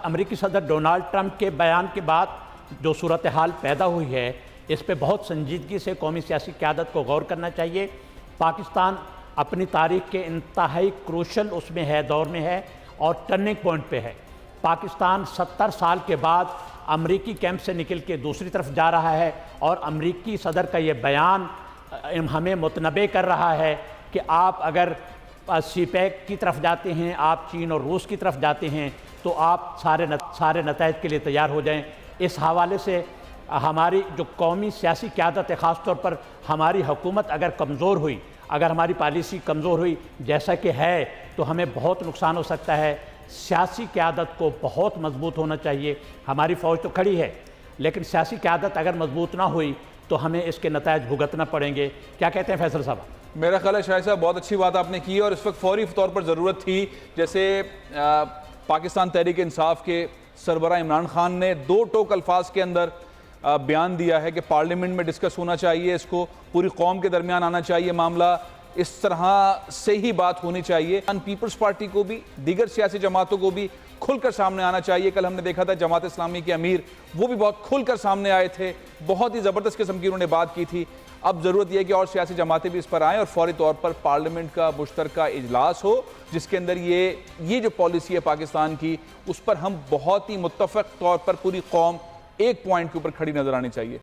अमेरिकी सदर Donald Trump के बयान के बाद जो सूरत हाल पैदा हुई है, इस पे बहुत संजीदगी से कौमी सियासी क़यादत को गौर करना चाहिए। पाकिस्तान अपनी तारीख के इंतहाई क्रूशल उसमें है, दौर में है और टर्निंग पॉइंट पे है। पाकिस्तान 70 साल के बाद अमेरिकी कैंप से निकल के दूसरी तरफ जा रहा है और अमेरिकी सदर का ये बयान हमें मुतनबे कर रहा है कि आप अगर सीपैक की तरफ जाते हैं, आप चीन और रूस की तरफ जाते हैं, तो आप सारे नताइज के लिए तैयार हो जाएं। इस हवाले से हमारी जो कौमी सियासी क़यादत है, ख़ास तौर पर हमारी हुकूमत अगर कमज़ोर हुई, अगर हमारी पॉलिसी कमज़ोर हुई जैसा कि है, तो हमें बहुत नुकसान हो सकता है। सियासी क़यादत को बहुत मजबूत होना चाहिए। हमारी फ़ौज तो खड़ी है, लेकिन सियासी क़यादत अगर मजबूत ना हुई तो हमें इसके नताइज भुगतना पड़ेंगे। क्या कहते हैं फैसल साहब? मेरा ख्याल है शाहिद साहब बहुत अच्छी बात आपने की और इस वक्त फौरी तौर पर ज़रूरत थी। जैसे पाकिस्तान तहरीक इंसाफ के सरबराह इमरान खान ने 2 टोक अल्फाज के अंदर बयान दिया है कि पार्लियामेंट में डिस्कस होना चाहिए, इसको पूरी कौम के दरमियान आना चाहिए मामला, इस तरह से ही बात होनी चाहिए। पीपल्स पार्टी को भी, दीगर सियासी जमातों को भी खुलकर सामने आना चाहिए। कल हमने देखा था जमात इस्लामी के अमीर, वो भी बहुत खुलकर सामने आए थे, बहुत ही ज़बरदस्त किस्म की उन्होंने बात की थी। अब ज़रूरत यह है कि और सियासी जमातें भी इस पर आएँ और फौरी तौर पर पार्लियामेंट का मुश्तरका इजलास हो, जिसके अंदर ये जो पॉलिसी है पाकिस्तान की, उस पर हम बहुत ही मुत्तफ़क़ तौर पर पूरी कौम एक पॉइंट के ऊपर खड़ी नज़र आनी चाहिए।